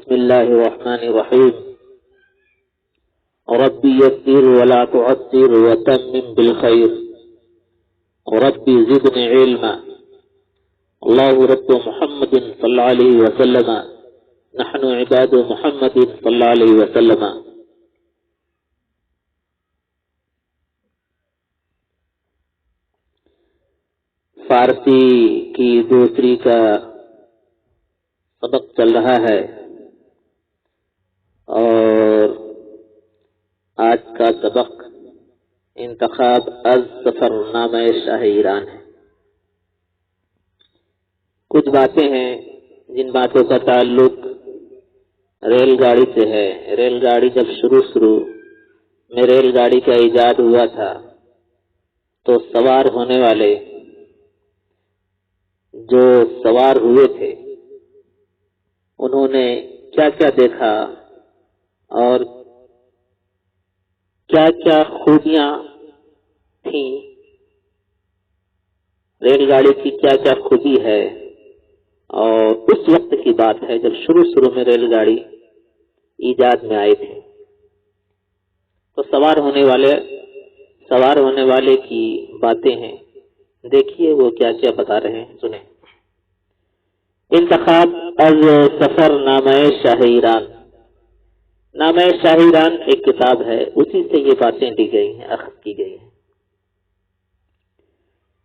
بسم الله الرحمن الرحيم ربي يسر ولا تعسر وتمم بالخير ربي زدني علما الله رب محمد صلى الله عليه وسلم نحن عباد محمد صلى الله عليه وسلم. فارسی کی دوسری کا سبق چل رہا ہے اور آج کا سبق انتخاب از سفر نامہ شاہ ایران ہے. کچھ باتیں ہیں جن باتوں کا تعلق ریل گاڑی سے ہے. ریل گاڑی جب شروع میں ریل گاڑی کا ایجاد ہوا تھا تو سوار ہونے والے جو سوار ہوئے تھے انہوں نے کیا کیا دیکھا اور کیا کیا خوبیاں تھیں، ریل گاڑی کی کیا کیا خوبی ہے. اور اس وقت کی بات ہے جب شروع میں ریل گاڑی ایجاد میں آئے تھے. تو سوار ہونے والے کی باتیں ہیں. دیکھیے وہ کیا کیا بتا رہے ہیں، سنیں. انتخاب از سفر نامہ شاہ ایران. نامہ شاہ ایران ایک کتاب ہے، اسی سے یہ باتیں دی گئی ہیں، اخذ کی گئی ہیں.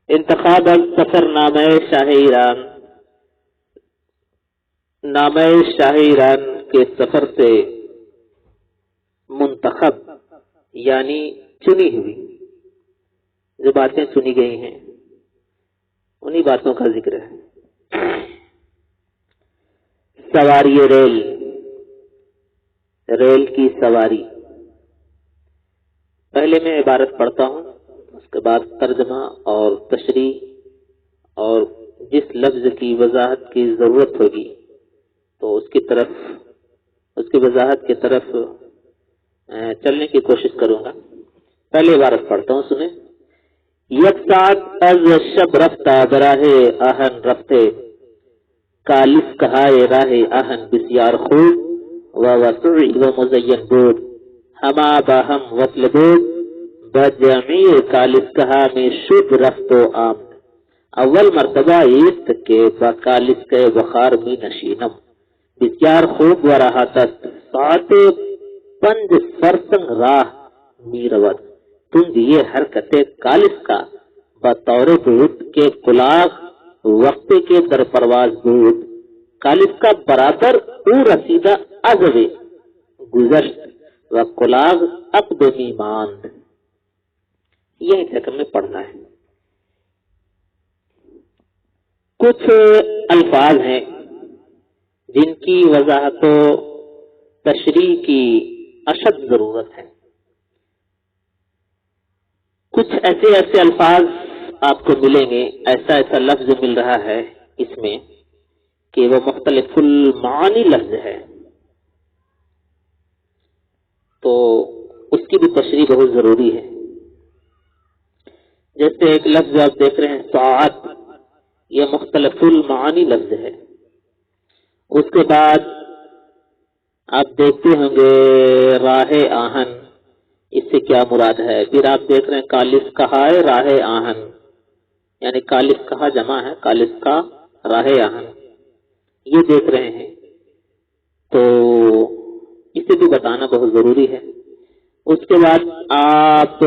انتخاب از سفر نامہ شاہ ایران. نامہ شاہ ایران کے سفر سے منتخب یعنی چنی ہوئی جو باتیں چنی گئی ہیں انہی باتوں کا ذکر ہے. سواری ریل کی سواری. پہلے میں عبارت پڑھتا ہوں، اس کے بعد ترجمہ اور تشریح اور جس لفظ کی وضاحت کی ضرورت ہوگی تو اس کی وضاحت کی طرف چلنے کی کوشش کروں گا. پہلے عبارت پڑھتا ہوں، سنیں. یک ساعت از شب رفتہ براہ آہن رفتے کالف کہائے راہ آہن بسیار خوب و وسوعی و مزین بود ہما باہم وصل بود بجمعی کالف کہا میں شب رفت و آمد. اول مرتبہ ایست کے با کالف کے بخار میں نشینم بسیار خوب و راحتت ساعت 5 فرسنگ راہ می رود تم یہ حرکت کالف کا بطور بود کے کلاغ وقت کے در پرواز بود کالف کا برابر او رسیدہ ازوے گزشت و کلاغ اقدمی ماند. یہ حکم میں پڑھنا ہے. کچھ الفاظ ہیں جن کی وضاحت و تشریح کی اشد ضرورت ہے. کچھ ایسے الفاظ آپ کو ملیں گے، ایسا لفظ مل رہا ہے اس میں کہ وہ مختلف المعانی لفظ ہے، تو اس کی بھی تشریح بہت ضروری ہے. جیسے ایک لفظ آپ دیکھ رہے ہیں ساعت، یہ مختلف المعانی لفظ ہے. اس کے بعد آپ دیکھتے ہوں گے راہ آہن، اس سے کیا مراد ہے. پھر آپ دیکھ رہے ہیں کالف کہا ہے راہ آہن، یعنی کالف کہا جمع ہے، کالف کا راہ آہن، یہ دیکھ رہے ہیں. تو اسے بھی بتانا بہت ضروری ہے. اس کے بعد آپ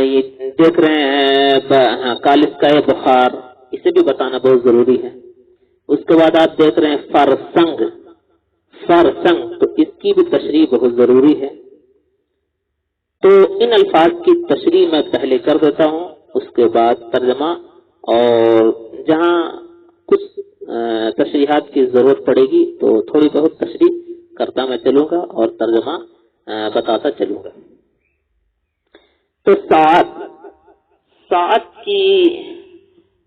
یہ دیکھ رہے ہیں کالف کا بخار، اسے بھی بتانا بہت ضروری ہے. اس کے بعد آپ دیکھ رہے ہیں فرسنگ، تو اس کی بھی تشریح بہت ضروری ہے. تو ان الفاظ کی تشریح میں پہلے کر دیتا ہوں، اس کے بعد ترجمہ، اور جہاں کچھ تشریحات کی ضرورت پڑے گی تو تھوڑی بہت تشریح کرتا میں چلوں گا اور ترجمہ بتاتا چلوں گا. تو ساعت کی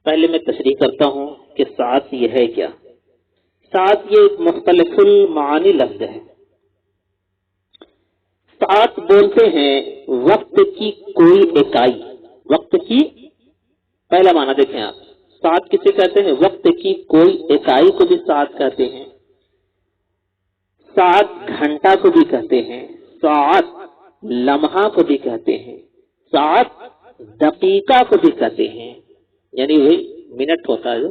پہلے میں تشریح کرتا ہوں کہ ساعت یہ ہے کیا. ساعت یہ ایک مختلف المعانی لفظ ہے. ساعت بولتے ہیں وقت کی کوئی اکائی. وقت کی پہلا معنی دیکھیں آپ، ساعت کسے کہتے ہیں؟ وقت کی کوئی اکائی کو بھی ساعت کہتے ہیں، ساعت گھنٹہ کو بھی کہتے ہیں، ساعت لمحہ کو بھی کہتے ہیں، ساعت دقیقہ کو بھی کہتے ہیں، یعنی وہی منٹ ہوتا ہے جو،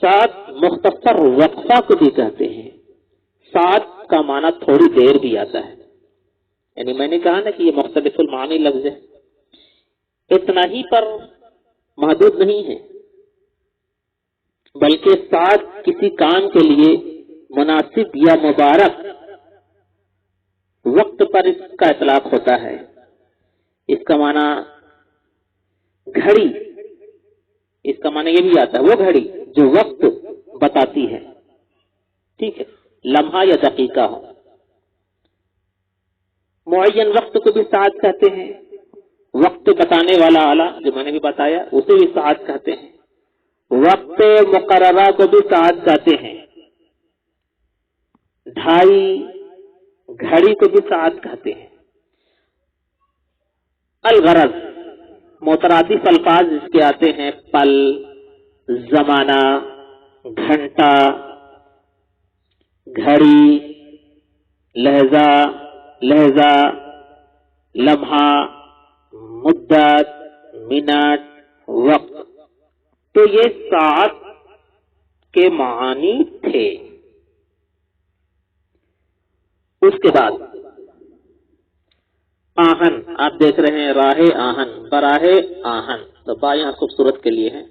ساعت مختصر وقفہ کو بھی کہتے ہیں، ساعت کا معنی تھوڑی دیر بھی آتا ہے، یعنی میں نے کہا نا کہ یہ مختلف المعانی لفظ ہے، اتنا ہی پر محدود نہیں ہے، بلکہ ساعت کسی کام کے لیے مناسب یا مبارک وقت پر اس کا اطلاق ہوتا ہے۔ اس کا معنی گھڑی، اس کا معنی یہ بھی آتا ہے وہ گھڑی جو وقت بتاتی ہے، ٹھیک ہے، لمحہ یا دقیقہ ہو۔ معین وقت کو بھی ساعت کہتے ہیں، وقت بتانے والا آلہ جو میں نے بھی بتایا اسے بھی ساعت کہتے ہیں، وقت مقررہ کو بھی ساعت کہتے ہیں، ڈھائی گھڑی کو بھی ساعت کہتے ہیں۔ الغرض مترادف الفاظ اس کے آتے ہیں پل، زمانہ، گھنٹہ، گھڑی، لہجہ، لہجہ، لمحہ، مدت، منٹ، وقت، تو یہ ساعت کے معانی تھے۔ اس کے بعد آہن، آپ دیکھ رہے ہیں راہ آہن، براہ آہن، تو با یہاں خوبصورت کے لیے ہے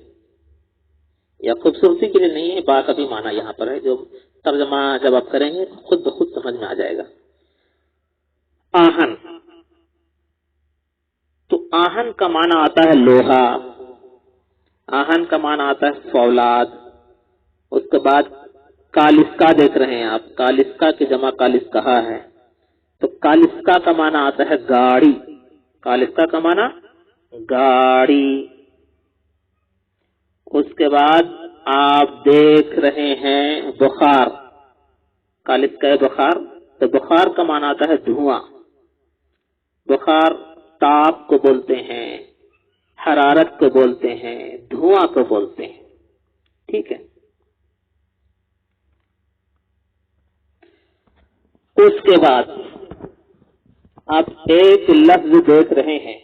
یا خوبصورتی کے لیے نہیں ہے، با کا بھی معنی یہاں پر ہے، جو ترجمہ جب آپ کریں گے خود بخود سمجھ میں آ جائے گا۔ آہن، تو آہن کا معنی آتا ہے لوہا، آہن کا معنی آتا ہے فولاد۔ اس کے بعد کالسکا دیکھ رہے ہیں آپ، کالسکا کی جمع کالسکہ ہے، تو کالسکا کا معنی آتا ہے گاڑی، کالسکا کا معنی گاڑی۔ اس کے بعد آپ دیکھ رہے ہیں بخار، کالسکا بخار، تو بخار کا معنی آتا ہے دھواں، بخار تاپ کو بولتے ہیں، حرارت کو بولتے ہیں، دھواں کو بولتے ہیں، ٹھیک ہے۔ اس کے بعد آپ ایک لفظ دیکھ رہے ہیں،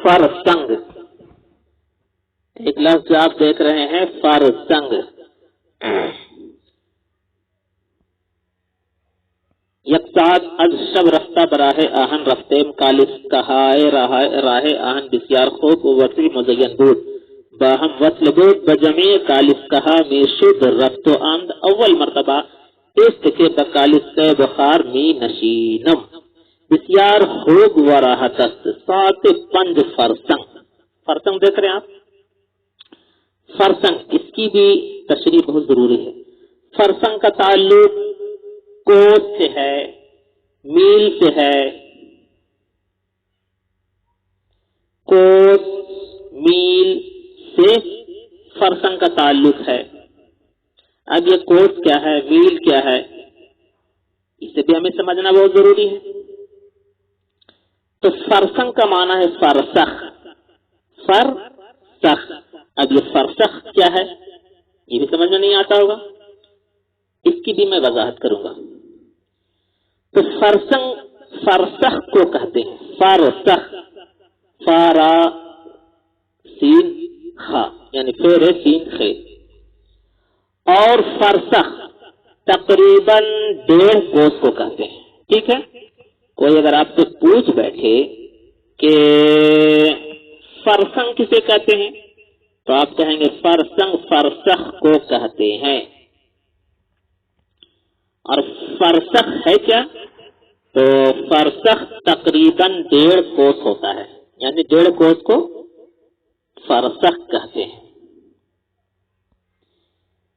فرسنگ، ایک لفظ آپ دیکھ رہے ہیں فرسنگ، یکساد از شب رفتہ براہ آہن رفتیم کالس کہائے راہ آہن بسیار خوب وسیع مزین بود باہم وصل بود بجمع کالس کہا می شد رفت و آمد اول مرتبہ است کے بکالس کے بخار می نشینم بسیار خوب و راحت است سات پنج فرسنگ، فرسنگ دیکھ رہے ہیں آپ، فرسنگ اس کی بھی تشریح بہت ضروری ہے۔ فرسنگ کا تعلق کوس سے ہے، میل سے ہے، کوس میل سے فرسنگ کا تعلق ہے۔ اب یہ کوس کیا ہے، میل کیا ہے، اسے بھی ہمیں سمجھنا بہت ضروری ہے۔ تو فرسنگ کا معنی ہے فرسخ، فرسخ۔ اب یہ فرسخ کیا ہے یہ بھی سمجھ میں نہیں آتا ہوگا، اس کی بھی میں وضاحت کروں گا۔ تو فرسنگ فرسخ کو کہتے ہیں، فرسخ، فارا سین خا یعنی فیر سین خے، اور فرسخ تقریباً 1.5 کوس کو کہتے ہیں، ٹھیک ہے۔ کوئی اگر آپ سے پوچھ بیٹھے کہ فرسنگ کسے کہتے ہیں تو آپ کہیں گے فرسنگ فرسخ کو کہتے ہیں۔ اور فرسخ ہے کیا؟ تو فرسخ تقریباً 1.5 کوس ہوتا ہے، یعنی 1.5 کوس کو فرسخ کہتے ہیں،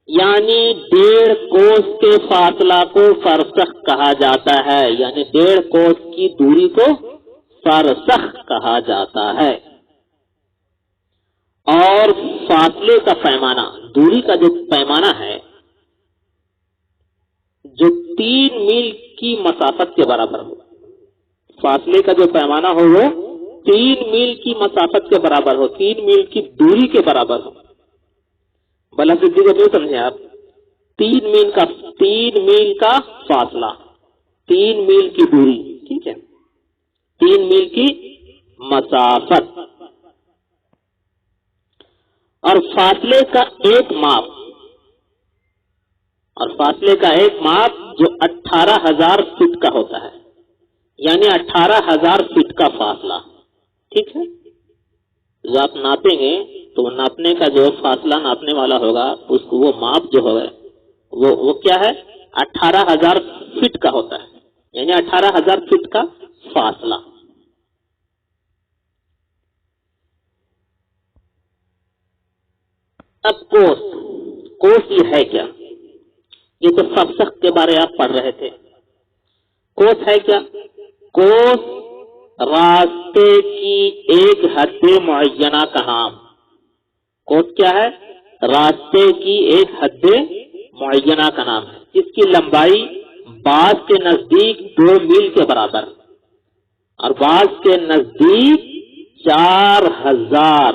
یعنی 1.5 کوس کے فاصلہ کو فرسخ کہا جاتا ہے، یعنی 1.5 کوس کی دوری کو فرسخ کہا جاتا ہے۔ اور فاصلے کا پیمانہ، دوری کا جو پیمانہ ہے جو 3 میل کی مسافت کے برابر ہو، فاصلے کا جو پیمانہ ہو وہ 3 میل کی مسافت کے برابر ہو، 3 میل کی دوری کے برابر ہو. بلفظ دیگر نہیں سمجھے آپ. 3 میل کا فاصلہ، 3 میل کی دوری، ٹھیک ہے، 3 میل کی مسافت، اور فاصلے کا ایک ماپ جو 18,000 فٹ کا ہوتا ہے، یعنی 18,000 فٹ کا فاصلہ. ٹھیک ہے، جو آپ ناپیں گے تو وہ ناپنے کا جو فاصلہ ناپنے والا ہوگا اس کو وہ ماپ جو ہوگا وہ کیا ہے، 18,000 فٹ کا ہوتا ہے، یعنی 18,000 فٹ کا فاصلہ. اب کوس یہ ہے کیا؟ یہ تو فرسخ کے بارے آپ پڑھ رہے تھے. کوس ہے کیا؟ کوس راستے کی ایک حد معینہ کا نام. کوس کیا ہے؟ راستے کی ایک حد معینہ کا نام ہے، جس کی لمبائی بعض کے نزدیک 2 میل کے برابر اور بعض کے نزدیک 4,000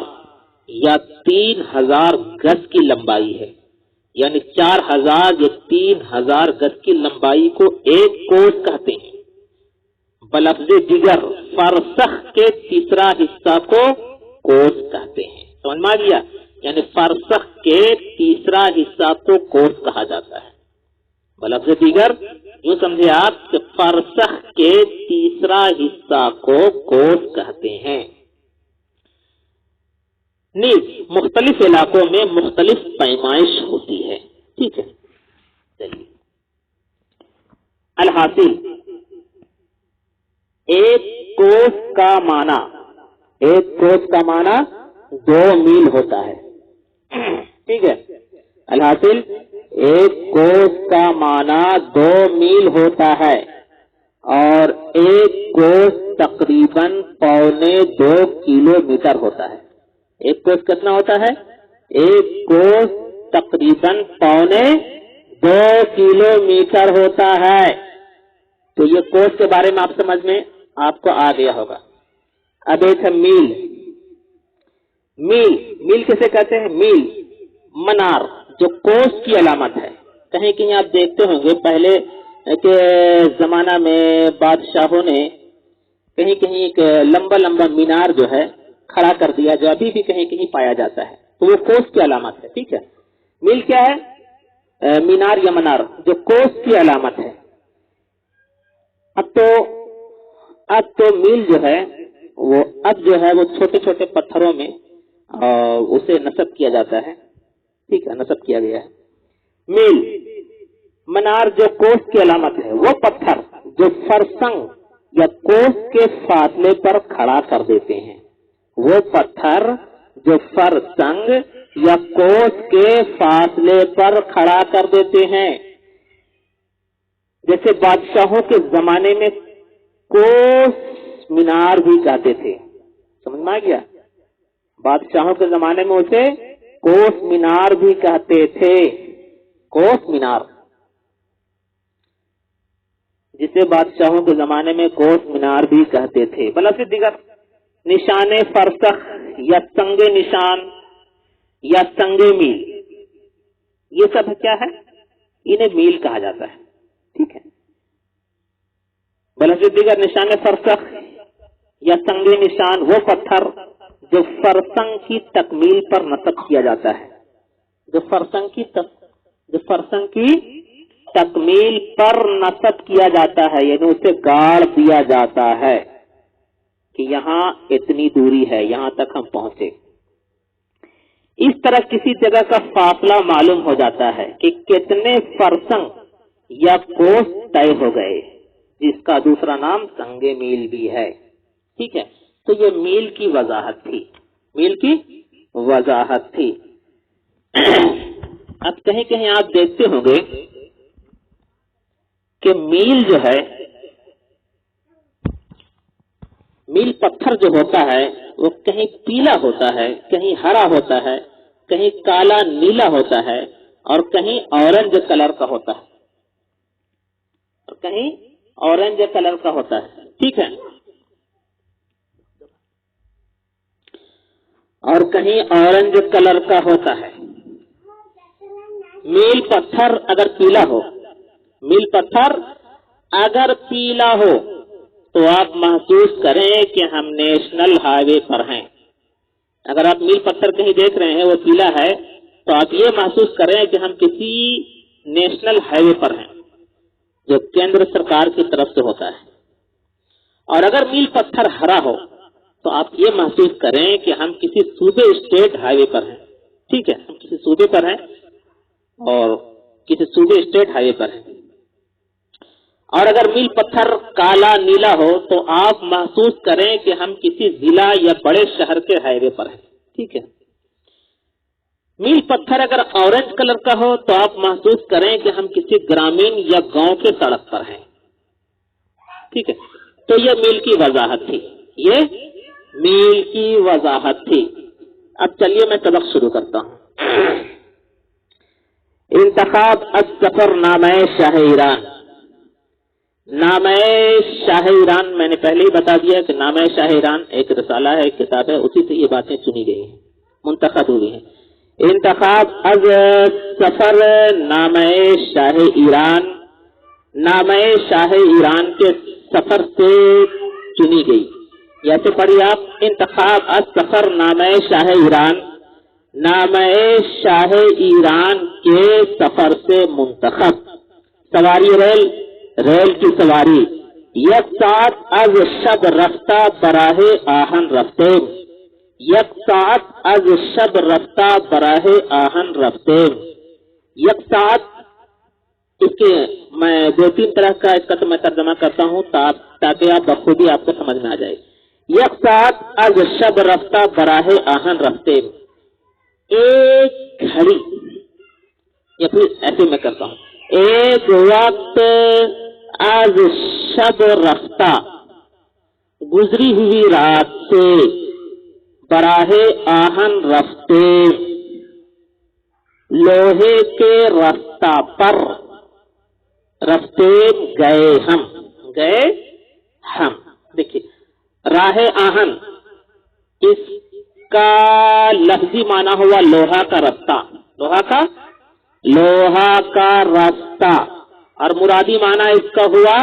یا 3,000 گز کی لمبائی ہے. یعنی 4,000 یا 3,000 گز کی لمبائی کو ایک کوس کہتے ہیں. بلفظ دیگر فرسخ کے تیسرا حصہ کو کوس کہتے ہیں. سمجھ میں آ گیا؟ یعنی فرسخ کے تیسرا حصہ کو کوس کہا جاتا ہے. بلفظ دیگر یوں سمجھے آپ کہ فرسخ کے تیسرا حصہ کو کوس کہتے ہیں. نیز مختلف علاقوں میں مختلف پیمائش ہوتی ہے. ٹھیک ہے، چلیے. الحاصل ایک کوس کا معنی 2 میل ہوتا ہے. ٹھیک ہے، الحاصل ایک کوس کا معنی 2 میل ہوتا ہے اور ایک کوس تقریباً 1.25 کلومیٹر ہوتا ہے. ایک کوس کتنا ہوتا ہے؟ ایک کوس تقریباً 1.25 کلومیٹر ہوتا ہے. تو یہ کوس کے بارے میں آپ سمجھ میں آپ کو آ گیا ہوگا. اب ایک ہے میل. میل کیسے کہتے ہیں؟ میل منار جو کوس کی علامت ہے. کہیں کہیں آپ دیکھتے ہوں گے پہلے کے زمانہ میں بادشاہوں نے کہیں کہیں ایک لمبا مینار جو ہے کھڑا کر دیا، جو ابھی بھی کہیں کہیں پایا جاتا ہے، تو وہ کوس کی علامت ہے. ٹھیک ہے، میل کیا ہے؟ مینار یا منار جو کوس کی علامت ہے. اب تو میل جو ہے وہ چھوٹے چھوٹے پتھروں میں اسے نصب کیا جاتا ہے. ٹھیک ہے، نصب کیا گیا ہے. میل منار جو کوس کی علامت ہے، وہ پتھر جو فرسنگ یا کوس کے فاصلے پر کھڑا کر دیتے ہیں. وہ پتھر جو فرسنگ یا کوس کے فاصلے پر کھڑا کر دیتے ہیں. جیسے بادشاہوں کے زمانے میں کوس مینار بھی کہتے تھے. سمجھ میں آ گیا؟ بادشاہوں کے زمانے میں اسے کوس مینار بھی کہتے تھے. کوس مینار جسے بادشاہوں کے زمانے میں کوس مینار بھی کہتے تھے. بلکہ دیگر نشان فرسخ یا سنگ نشان یا سنگ میل، یہ سب کیا ہے؟ انہیں میل کہا جاتا ہے. ٹھیک ہے، بلکہ دیگر نشان فرسخ یا سنگ نشان وہ پتھر جو فرسنگ کی تکمیل پر نصب کیا جاتا ہے. جو فرسنگ کی تکمیل پر نصب کیا جاتا ہے، یعنی اسے گاڑ دیا جاتا ہے کہ یہاں اتنی دوری ہے، یہاں تک ہم پہنچے. اس طرح کسی جگہ کا فاصلہ معلوم ہو جاتا ہے کہ کتنے فرسنگ یا کوس طے ہو گئے، جس کا دوسرا نام سنگ میل بھی ہے. ٹھیک ہے، تو یہ میل کی وضاحت تھی. اب کہیں کہیں آپ دیکھتے ہوں گے کہ میل جو ہے، میل پتھر جو ہوتا ہے وہ کہیں پیلا ہوتا ہے، کہیں ہرا ہوتا ہے، کہیں کالا نیلا ہوتا ہے، اور کہیں اورنج کلر کا ہوتا ہے. ٹھیک ہے، اور کہیں اورنج کلر کا ہوتا ہے. میل پتھر اگر پیلا ہو، میل پتھر اگر پیلا ہو تو آپ محسوس کریں کہ ہم نیشنل ہائی وے پر ہیں. اگر آپ میل پتھر کہیں دیکھ رہے ہیں وہ پیلا ہے تو آپ یہ محسوس کریں کہ ہم کسی نیشنل ہائی وے پر ہیں جو کیندر سرکار کی طرف سے ہوتا ہے. اور اگر میل پتھر ہرا ہو تو آپ یہ محسوس کریں کہ ہم کسی صوبے اسٹیٹ ہائی وے پر ہیں. ٹھیک ہے، ہم کسی صوبے پر ہیں اور کسی صوبے اسٹیٹ ہائی وے پر ہیں. اور اگر میل پتھر کالا نیلا ہو تو آپ محسوس کریں کہ ہم کسی ضلع یا بڑے شہر کے ہائی وے پر ہیں. ٹھیک ہے. میل پتھر اگر اورنج کلر کا ہو تو آپ محسوس کریں کہ ہم کسی گرامین یا گاؤں کے سڑک پر ہیں. ٹھیک ہے. تو یہ میل کی وضاحت تھی، یہ میل کی وضاحت تھی. اب چلیے میں سبق شروع کرتا ہوں. انتخاب السفر نامہ شاہ ایران. نامہ شاہ ایران میں نے پہلے ہی بتا دیا کہ نامہ شاہ ایران ایک رسالہ ہے، ایک کتاب ہے، اسی سے یہ باتیں چنی گئی ہیں، منتخب ہوئی ہیں. انتخاب از سفر نامہ شاہ ایران، نامہ شاہ ایران کے سفر سے چنی گئی. ایسے پڑھیے آپ، انتخاب از سفر نامہ شاہ ایران، نامہ شاہ ایران کے سفر سے منتخب. سواری ریل، ریل کی سواری. یک ساعت از شب رفتہ براہ آہن رفتے، یک ساعت از شب رفتہ براہ آہن رفتے. یک ساعت، اس کے میں دو تین طرح کا اس کا تو میں ترجمہ کرتا ہوں تاکہ آپ بخودی آپ کو سمجھ میں آ جائے. یک ساعت از شب رفتہ براہ آہن رفتے، ایک گھڑی، یا پھر ایسے میں کرتا ہوں، ایک وقت از شب رفتہ گزری ہوئی رات سے براہ آہن رفتے، لوہے کے رفتہ پر رفتے گئے ہم، گئے ہم. دیکھیے راہ آہن، اس کا لفظی معنی ہوا لوہا کا رفتہ، لوہا کا رفتہ، اور مرادی معنی اس کا ہوا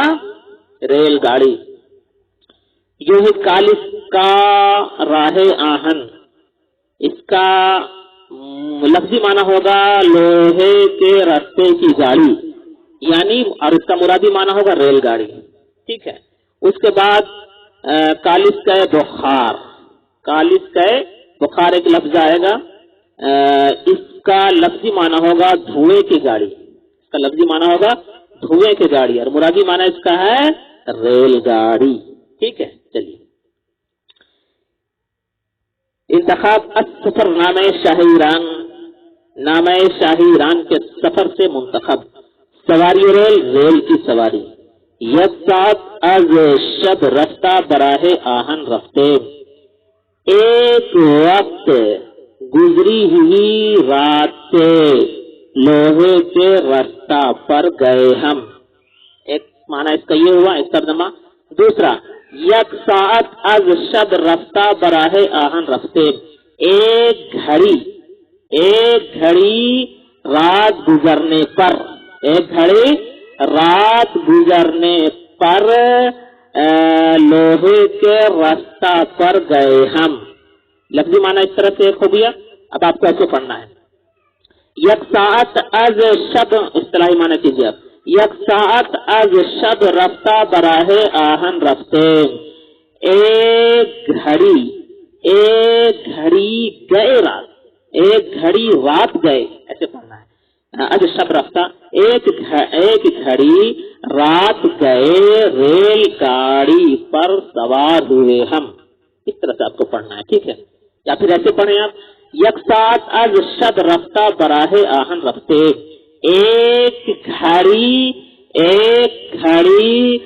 ریل گاڑی. جو ہے کالس کا راہ آہن، اس کا لفظی معنی ہوگا لوہے کے رستے کی گاڑی، یعنی اور اس کا مرادی معنی ہوگا ریل گاڑی. ٹھیک ہے. اس کے بعد کالس کا بخار، کالس کا بخار ایک لفظ آئے گا، اس کا لفظی معنی ہوگا دھوئے کی گاڑی، اس کا لفظی معنی ہوگا دھوئے کی گاڑی، اور مرادی معنی اس کا ہے ریل گاڑی. ٹھیک ہے. چلیے انتخاب السفر نامہ شاہ ایران، نامہ شاہ ایران کے سفر سے منتخب. سواری ریل، ریل کی سواری. یک ساعت از شب رفتہ براہ آہن رفتے، ایک وقت گزری ہوئی رات سے لوہے کے رستہ پر گئے ہم. ایک معنی اس کا یہ ہوا، ایک ترجمہ. دوسرا، یک ساعت از شب رفتہ براہ آہن رفتے، ایک گھڑی، ایک گھڑی رات گزرنے پر، ایک گھڑی رات گزرنے پر لوہے کے رستہ پر گئے ہم. لفظی معنی اس طرح سے ہو گیا. اب آپ کو ایسے پڑھنا ہے. یک ساعت از شب، اصطلاحی معنی کیجیے آپ. یک ساعت از شب رفتہ براہ آہن رفتے، ایک گھڑی، ایک گھڑی گئے رات، ایک گھڑی رات گئے، ایسے پڑھنا ہے. از شب رفتہ، ایک گھڑی رات گئے ریل گاڑی پر سوار ہوئے ہم. اس طرح سے آپ کو پڑھنا ہے. ٹھیک ہے. یا پھر ایسے پڑھیں آپ، یک ساعت از شب رفتہ براہ آہن رفتے، ایک گھڑی، ایک گھڑی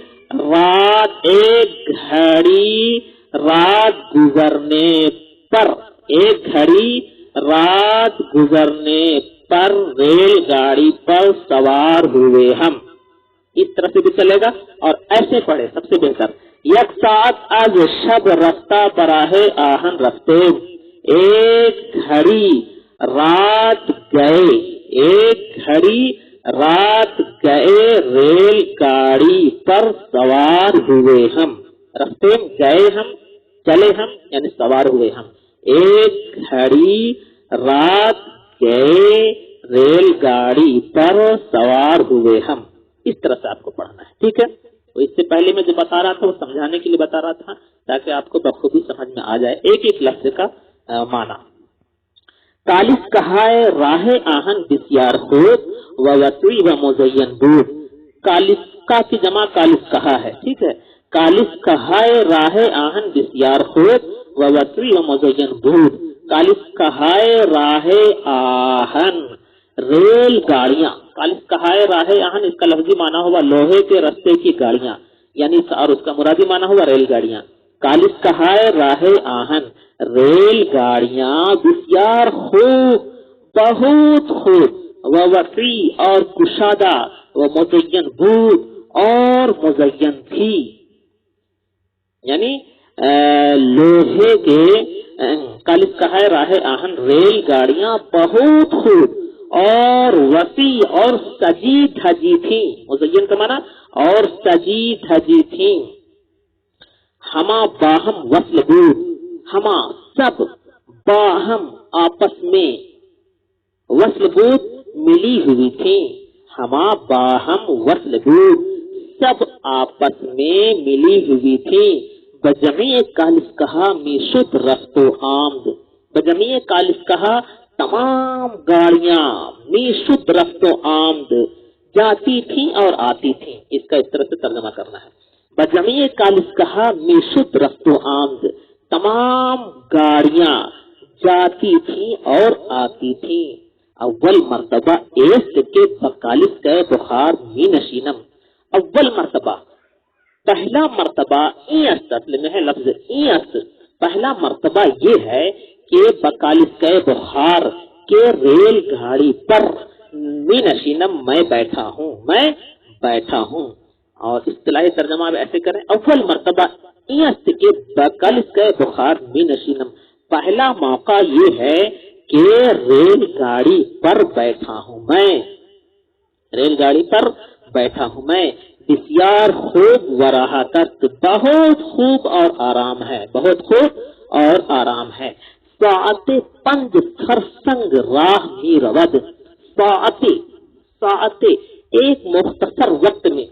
رات، ایک گھڑی رات گزرنے پر، ایک گھڑی رات گزرنے پر ریل گاڑی پر سوار ہوئے ہم. اس طرح سے بھی چلے گا. اور ایسے پڑھے سب سے بہتر، یک ساعت از شب رفتہ براہ آہن رفتے، ایک گھڑی رات گئے، ایک گھڑی رات گئے ریل گاڑی پر سوار ہوئے ہم، رستے میں گئے ہم، چلے ہم یعنی سوار ہوئے ہم، ایک گھڑی رات گئے ریل گاڑی پر سوار ہوئے ہم. اس طرح سے آپ کو پڑھنا ہے. ٹھیک ہے. تو اس سے پہلے میں جو بتا رہا تھا وہ سمجھانے کے لیے بتا رہا تھا تاکہ آپ کو بخوبی سمجھ میں آ جائے ایک ایک لفظ کا معنی. کالس کہائے راہ آہن بسیار خود و وسیع و مزین بود. کالس کا کی جمع کالس کہا ہے. ٹھیک ہے. کالس کہائے راہ آہن بسیار خود و وسیع و مزین بود. کالس کہائے راہ آہن ریل گاڑیاں. کالس کہائے راہ آہن اس کا لفظی معنی ہوا لوہے کے رستے کی گاڑیاں یعنی اور اس کا مرادی معنی ہوا ریل گاڑیاں. کالس کہائے راہ آہن ریل گاڑیاں بسیار خوب بہت خوب و وسیع اور کشادہ و مزین بود اور مزین تھی یعنی لوہے کے. کالس کہائے راہ آہن ریل گاڑیاں بہت خوب اور وسیع اور سجی دھجی تھی. مزین کا معنی اور سجی دھجی تھی. ہما باہم وصل بود. ہما سب باہم آپس میں وصل بود ملی ہوئی تھی. ہما باہم وصل بود سب آپس میں ملی ہوئی تھی. بجمیع کالس کہا می شد رفت و آمد. بجمیع کالس کہا تمام گاڑیاں می شد رفت و آمد جاتی تھیں اور آتی تھیں. اس کا اس طرح سے ترجمہ کرنا ہے. بجمیع کالس کہا می شد رفت و آمد تمام گاڑیاں جاتی تھیں اور آتی تھیں. اول مرتبہ ایست کے بکالس کے بخار می نشینم. اول مرتبہ پہلا مرتبہ ایست اصل میں ہے لفظ ایست. پہلا مرتبہ یہ ہے کہ بکالس کے بخار کے ریل گاڑی پر می نشینم میں بیٹھا ہوں، میں بیٹھا ہوں. اور اصطلاحی ترجمہ ایسے کریں اول مرتبہ ایست کے بکالس کے بخار می نشینم. پہلا موقع یہ ہے کہ ریل گاڑی پر بیٹھا ہوں میں، ریل گاڑی پر بیٹھا ہوں میں. بسیار خوب و راحت بہت خوب اور آرام ہے، بہت خوب اور آرام ہے. ساعت پنج فرسنگ راہ می رود. ساعت ایک مختصر وقت میں.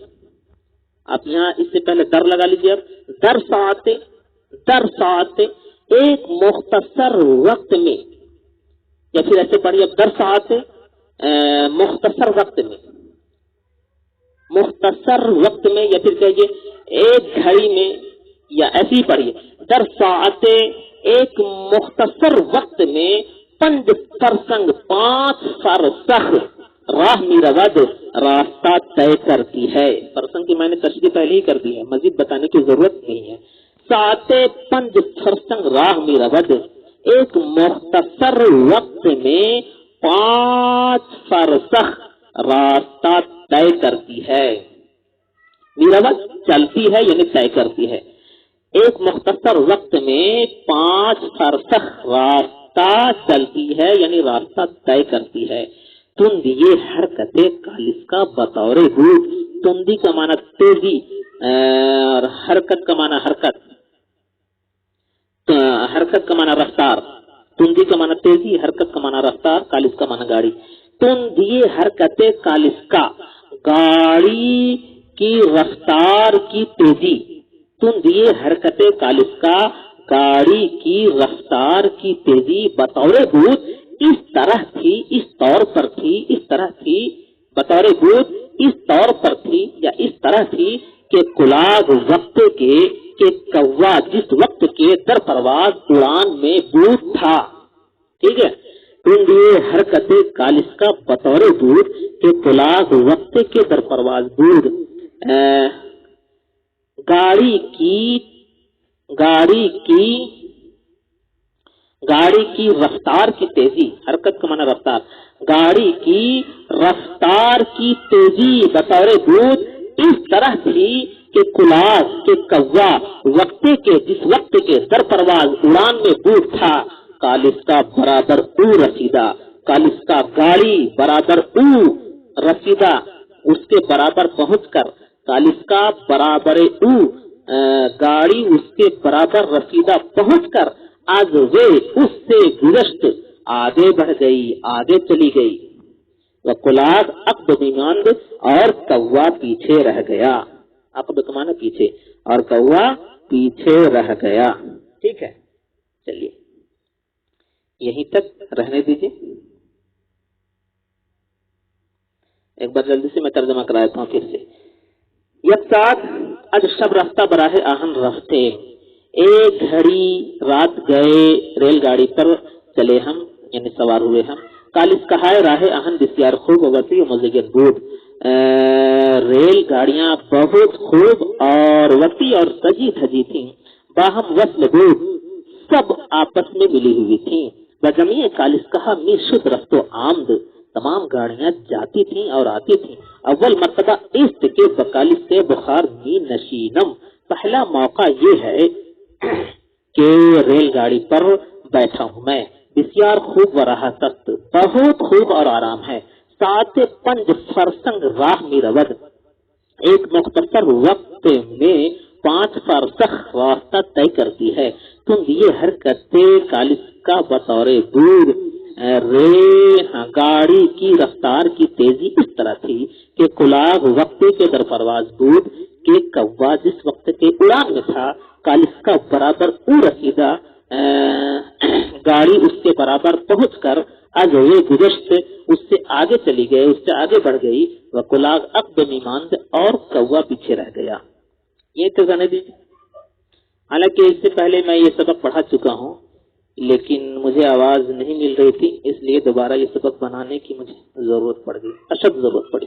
آپ یہاں اس سے پہلے در لگا لیجیے. اب در ساعت ایک مختصر وقت میں یا پھر ایسے پڑھیے اب در ساعت مختصر وقت میں. مختصر وقت میں یا پھر کہیے ایک گھڑی میں یا ایسی پڑھیے در ساعت ایک مختصر وقت میں پنج فرسنگ 5 فرسخ راہ می رود راستہ طے کرتی ہے. فرسنگ کی میں نے تشریح پہلے ہی کر دی ہے، مزید بتانے کی ضرورت نہیں ہے. ساعت پنج فرسنگ راہ می رود ایک مختصر وقت میں 5 فرسخ راستہ طے کرتی ہے. میرود چلتی ہے یعنی طے کرتی ہے. ایک مختصر وقت میں 5 فرسخ راستہ چلتی ہے یعنی راستہ طے کرتی ہے. تند یہ حرکت کالس کا بطور بود. تندی کا معنی تیزی اور حرکت کا معنی حرکت، حرکت کا معنی رفتار. تندی کا معنی تیزی، حرکت کا معنی رفتار، کالس کا معنی گاڑی. تند یہ حرکت کالس کا گاڑی کی رفتار کی تیزی. تند یہ حرکت کالس کا گاڑی کی رفتار کی تیزی بطور بود اس طرح تھی، اس طور پر تھی، اس طرح تھی. بطور بود اس طور پر تھی یا اس طرح تھی کہ کلاگ وقت کے کہ کوا جس وقت کے در پرواز اڑان میں بود تھا. ٹھیک ہے. یہ حرکت کالس کا بطور بود کہ کلاگ وقت کے در پرواز بود. گاڑی کی رفتار کی تیزی، حرکت کا معنی رفتار. گاڑی کی رفتار کی تیزی بطور بود اس طرح تھی کہ کلاگ کے کوا وقت کے جس وقت کے در پرواز اڑان میں بود تھا. کالسکا برابر او رسیدہ، کالسکا گاڑی برابر او رسیدہ، اس کے برابر پہنچ کر، کالسکا برابر او گاڑی اس کے برابر رسیدہ پہنچ کر، آج وہ اس سے گزشت آگے بڑھ گئی، آگے چلی گئی، وہ کلاگ عقب میماند، اور کوا پیچھے رہ گیا، عقب کمانا پیچھے، اور کوا پیچھے رہ گیا۔ ٹھیک ہے، چلیے یہیں تک رہنے دیجیے، ایک بار جلدی سے میں ترجمہ کرا دیتا ہوں پھر سے۔ یک ساتھ اج شب رفتہ براہ آہن رفتے، ایک گھڑی رات گئے ریل گاڑی پر چلے ہم، یعنی سوار ہوئے ہم، کالس کہائے راہ آہن بسیار خوب وسیع و مزین بود، ریل گاڑیاں بہت خوب اور وسیع اور سجی دھجی تھیں، باہم وصل بود، سب آپس میں ملی ہوئی تھیں، بجمیع کالس کہا می شد رفت و آمد، تمام گاڑیاں جاتی تھیں اور آتی تھیں، اول مرتبہ است کے بکالس سے بخار می نشینم، پہلا موقع یہ ہے کہ ریل گاڑی پر بیٹھا ہوں میں، بسیار خوب و راہ سخت، بہت خوب اور آرام ہے، سات پنج فرسنگ راہ می رود، ایک مختصر وقت میں 5 فرسخ راستہ طے کرتی ہے، تم یہ حرکت کالس کا بطور دور، گاڑی کی رفتار کی تیزی اس طرح تھی کہ کلاگ وقت کے در پرواز بود کہ کوا جس وقت کے اڑان میں تھا، کالس کا برابر او رسیدہ، گاڑی اس کے برابر پہنچ کر از وہ گزشت اس سے آگے چلی گئی، اس سے آگے بڑھ گئی، وہ کلاگ عقب میماند، اور کوا پیچھے رہ گیا۔ یہ تو جانے دیجیے، حالانکہ اس سے پہلے میں یہ سبق پڑھا چکا ہوں، لیکن مجھے آواز نہیں مل رہی تھی، اس لیے دوبارہ یہ سبق بنانے کی مجھے ضرورت پڑ گئی، اشد ضرورت پڑی۔